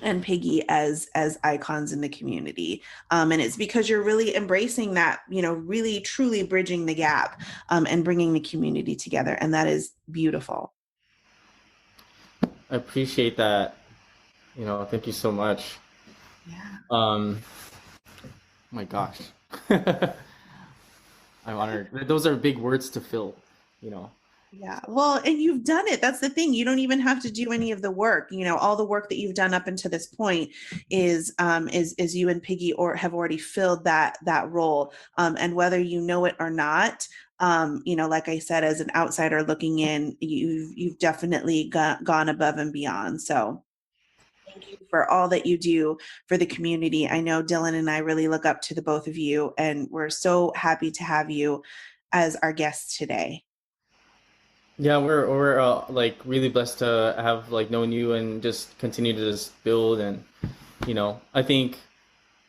and Piggy as icons in the community. And it's because you're really embracing that, really truly bridging the gap and bringing the community together. And that is beautiful. I appreciate that. Thank you so much. Yeah. Oh my gosh. I'm honored. Those are big words to fill, Yeah. Well, and you've done it. That's the thing. You don't even have to do any of the work. All the work that you've done up until this point is you and Piggy or have already filled that role. And whether you know it or not, like I said, as an outsider looking in, you've definitely gone above and beyond. So thank you for all that you do for the community. I know Dylan and I really look up to the both of you, and we're so happy to have you as our guests today. Yeah, we're like really blessed to have like known you and just continue to just build. And I think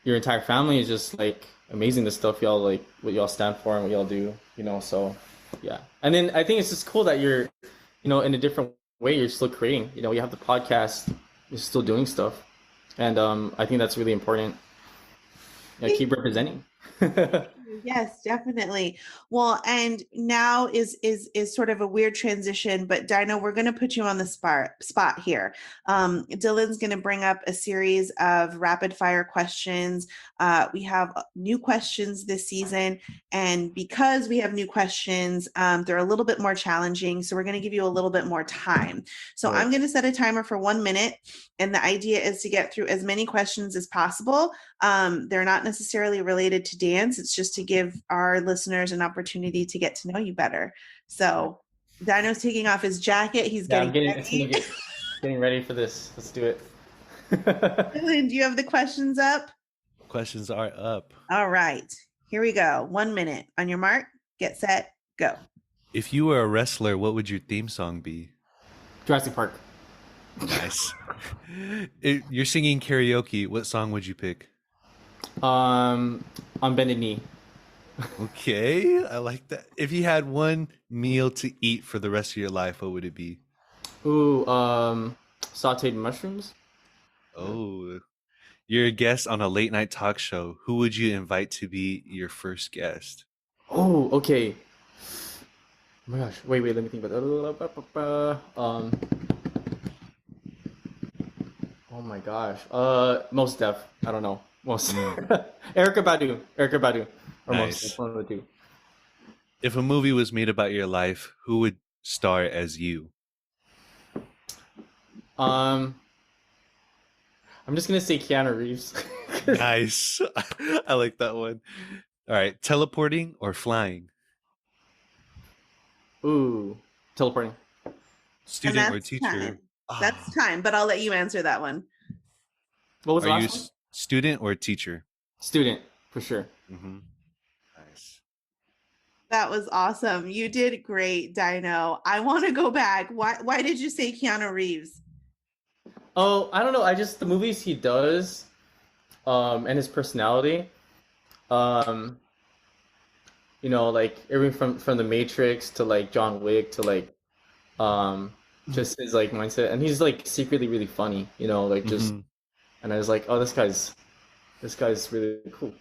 your entire family is just like amazing, the stuff y'all like, what y'all stand for and what y'all do, so yeah. And then I think it's just cool that you're in a different way, you're still creating, you have the podcast, you're still doing stuff, and I think that's really important. Keep representing. Yes, definitely. Well, and now is sort of a weird transition, but Dyno, we're going to put you on the spot here. Dylan's going to bring up a series of rapid fire questions. We have new questions this season, and because we have new questions, they're a little bit more challenging. So we're going to give you a little bit more time. So Right. I'm going to set a timer for 1 minute, and the idea is to get through as many questions as possible. They're not necessarily related to dance. It's just to give our listeners an opportunity to get to know you better. So Dyno's taking off his jacket. He's getting ready for this. Let's do it. Dylan, do you have the questions up? Questions are up. All right, here we go. 1 minute. On your mark, get set, go. If you were a wrestler, what would your theme song be? Jurassic Park. Nice. You're singing karaoke. What song would you pick? On Bended Knee. Okay, I like that. If you had one meal to eat for the rest of your life, what would it be? Ooh, sauteed mushrooms. Oh, you're a guest on a late night talk show. Who would you invite to be your first guest? Oh, okay. Oh my gosh. Wait, let me think about that. Oh my gosh. Most Def. I don't know. Most. Erykah Badu. Or Nice. Most. One of the two. If a movie was made about your life, who would star as you? I'm just gonna say Keanu Reeves. Nice. I like that one. All right, teleporting or flying? Ooh, teleporting. Student or teacher? Time. That's time, but I'll let you answer that one. What was the Are you last one? Student or teacher? Student, for sure. Mm-hmm. Nice. That was awesome. You did great, Dyno. I want to go back. Why did you say Keanu Reeves? Oh, I don't know. I just the movies he does, and his personality, um, like everything from the Matrix to like John Wick to like, just his like mindset, and he's like secretly really funny. Like just, Mhm. and I was like, oh, this guy's really cool.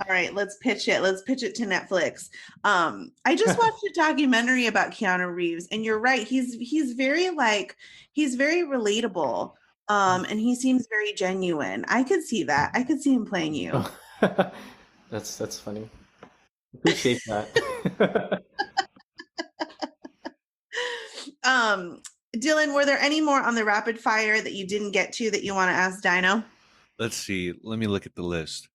All right, let's pitch it. Let's pitch it to Netflix. I just watched a documentary about Keanu Reeves, and you're right. He's very relatable. And he seems very genuine. I could see that. I could see him playing you. That's funny. Appreciate that. Dylan, were there any more on the rapid fire that you didn't get to that you want to ask Dyno? Let's see. Let me look at the list.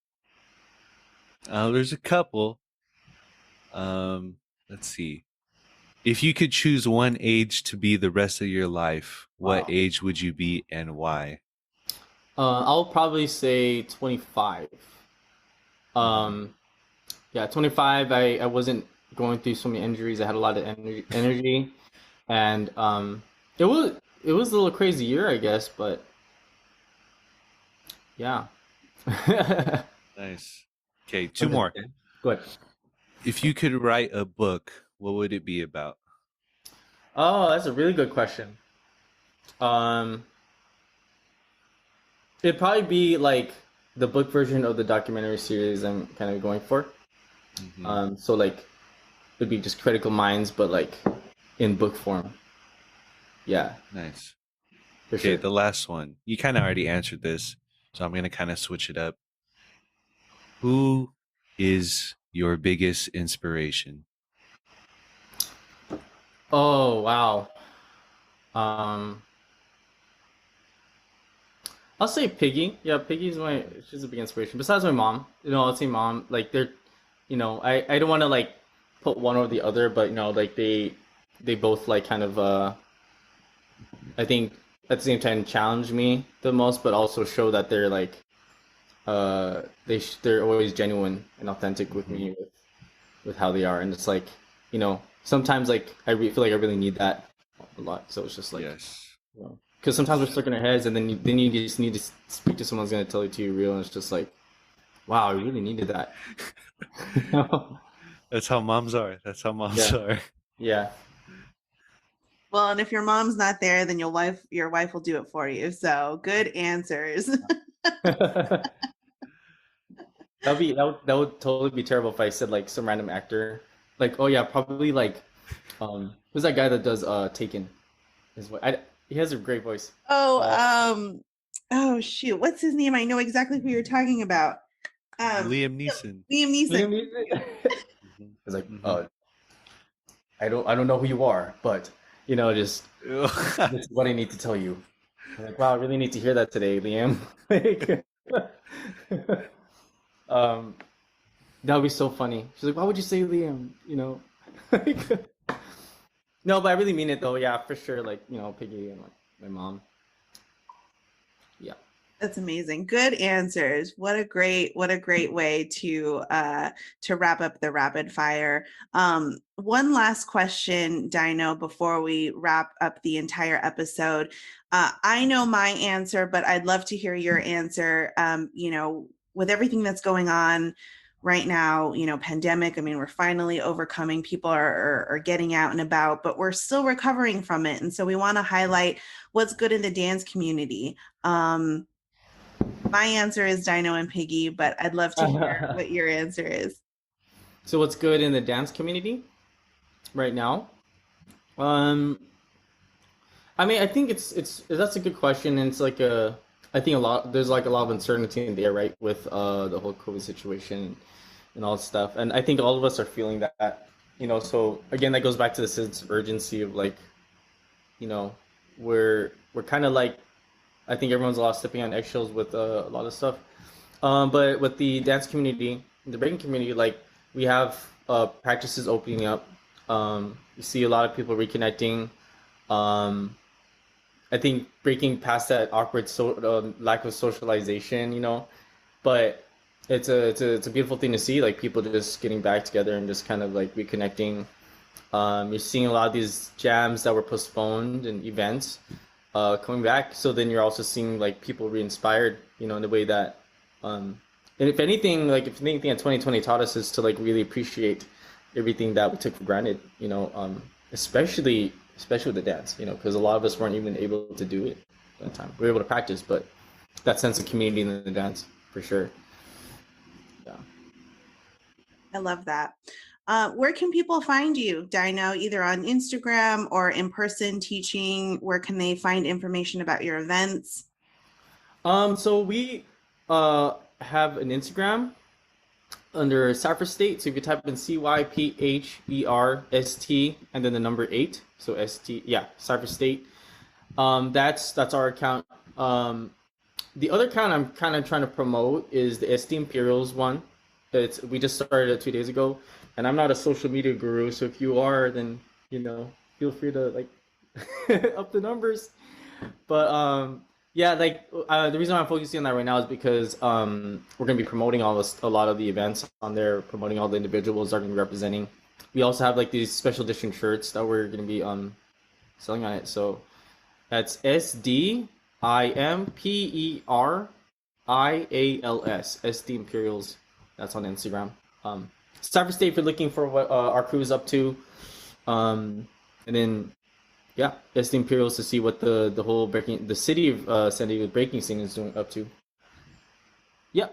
There's a couple. Let's see. If you could choose one age to be the rest of your life, what Wow. age would you be and why? I'll probably say 25. Yeah, 25. I wasn't going through so many injuries. I had a lot of energy, and it was a little crazy year, I guess, but yeah. Nice. Okay, two more. Go ahead. If you could write a book, what would it be about? Oh, that's a really good question. It'd probably be like the book version of the documentary series I'm kind of going for. Mhm. So like it'd be just Critical Minds, but like in book form. Yeah, Nice. for Okay, sure. the last one. You kind of already answered this, so I'm going to kind of switch it up. Who is your biggest inspiration? Oh, wow. Um, I'll say Piggy. Yeah, she's a big inspiration. Besides my mom, I'll say mom. Like they're, I don't want to like put one over the other, but like they both like kind of I think at the same time challenge me the most, but also show that they're like they're always genuine and authentic with me with how they are, and it's like sometimes like feel like I really need that a lot. So it's just like Yes. because sometimes we're stuck in our heads, and then you just need to speak to someone who's gonna tell it to you real, and it's just like, wow, I really needed that. That's how moms are. That's how moms Yeah. are. Yeah. Well, and if your mom's not there, then your wife will do it for you. So good answers. That would totally be terrible if I said like some random actor. Like, oh yeah, probably like who's that guy that does Taken? He has a great voice. Oh shoot, what's his name? I know exactly who you're talking about. Liam Neeson. Liam Neeson. Liam Neeson. Mhm. It's like, Mhm. I don't know who you are, but just this is what I need to tell you. I'm like, wow, I really need to hear that today, Liam. Like, that would be so funny. She's like, why would you say Liam? Like, no, but I really mean it though. Yeah, for sure. Like, Piggy and like my mom. Yeah. That's amazing. Good answers. What a great way to wrap up the rapid fire. One last question, Dyno, before we wrap up the entire episode. I know my answer, but I'd love to hear your answer. With everything that's going on right now, pandemic, I mean, we're finally overcoming, people are getting out and about, but we're still recovering from it. And so we want to highlight what's good in the dance community. My answer is Dyno and Piggy, but I'd love to hear what your answer is. So what's good in the dance community right now? I mean, I think that's a good question, and it's like I think there's like a lot of uncertainty in the air, right, with the whole COVID situation and all that stuff, and I think all of us are feeling that, So again, that goes back to the sense of urgency of like, we're kind of like, I think everyone's a lot stepping on eggshells with a lot of stuff, but with the dance community, the breaking community, like we have practices opening up. You see a lot of people reconnecting. I think breaking past that awkward lack of socialization, but it's a beautiful thing to see, like people just getting back together and just kind of like reconnecting. You're seeing a lot of these jams that were postponed and events coming back. So then you're also seeing like people re-inspired, in the way that, and if anything, that 2020 taught us is to like really appreciate everything that we took for granted, especially with the dance, because a lot of us weren't even able to do it at that time. We were able to practice, but that sense of community in the dance, for sure. Yeah. I love that. Where can people find you, Dyno, either on Instagram or in person teaching? Where can they find information about your events? So we have an Instagram under Cypher State. So if you type in CYPHERST and then the number 8, so ST, yeah, Cypher State. That's our account. The other account I'm kind of trying to promote is the SD Imperials one. We just started it 2 days ago, and I'm not a social media guru, so if you are, then feel free to like up the numbers. But yeah, the reason why I'm focusing on that right now is because we're gonna be promoting a lot of the events on there, promoting all the individuals that are gonna be representing. We also have like these special edition shirts that we're gonna be selling on it. So that's SDIMPERIALS, SD Imperials. That's on Instagram. Cypher State, if you're looking for what our crew is up to, and then yeah, SD Imperials to see what the whole the city of San Diego breaking scene is doing up to. Yeah.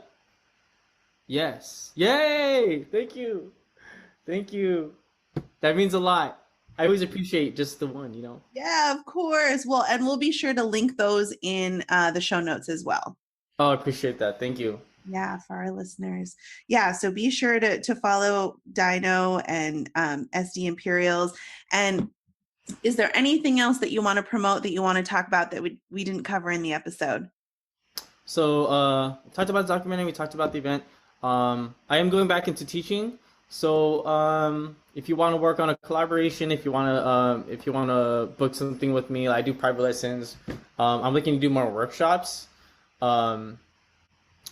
Yes. Yay! Thank you. That means a lot. I always appreciate just the one, Yeah, of course. Well, and we'll be sure to link those in the show notes as well. Oh, I appreciate that. Thank you. Yeah, for our listeners. Yeah, so be sure to follow Dyno and SD Imperials. And is there anything else that you want to promote, that you want to talk about that we didn't cover in the episode? So we talked about the documentary, we talked about the event. I am going back into teaching. So if you want to work on a collaboration, if you want to book something with me, I do private lessons. I'm looking to do more workshops.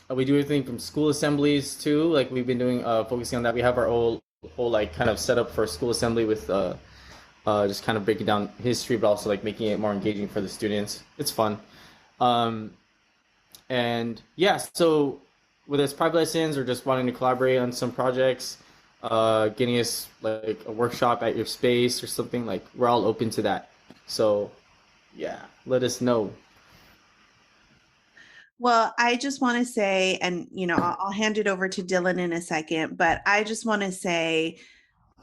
We do everything from school assemblies too. Like we've been doing, focusing on that. We have our whole like kind of setup for school assembly with just kind of breaking down history, but also like making it more engaging for the students. It's fun. And yeah, so whether it's private lessons or just wanting to collaborate on some projects, getting us like a workshop at your space or something, like we're all open to that. So yeah, let us know. Well, I just want to say, and I'll hand it over to Dylan in a second, but I just want to say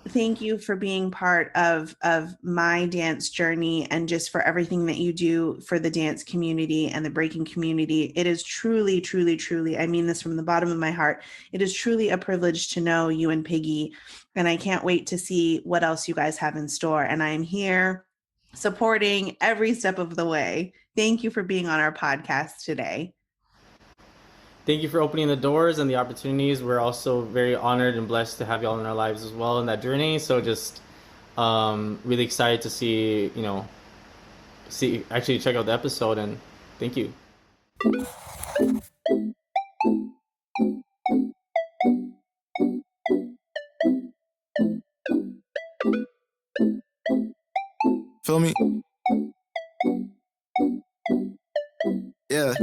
thank you for being part of my dance journey, and just for everything that you do for the dance community and the breaking community. It is truly, truly, truly, I mean this from the bottom of my heart, it is truly a privilege to know you and Piggy, and I can't wait to see what else you guys have in store. And I am here supporting every step of the way. Thank you for being on our podcast today. Thank you for opening the doors and the opportunities. We're also very honored and blessed to have y'all in our lives as well in that journey. So just really excited to see actually check out the episode, and thank you. Feel me? Yeah.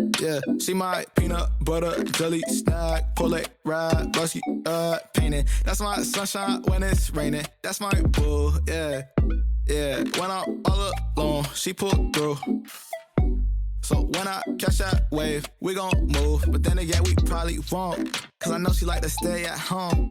See my peanut butter jelly snack, pull it, ride, busky, painting. That's my sunshine when it's raining. That's my boo, yeah. When I'm all alone, she pulled through. So when I catch that wave, we gon' move. But then again, we probably won't. Cause I know she like to stay at home.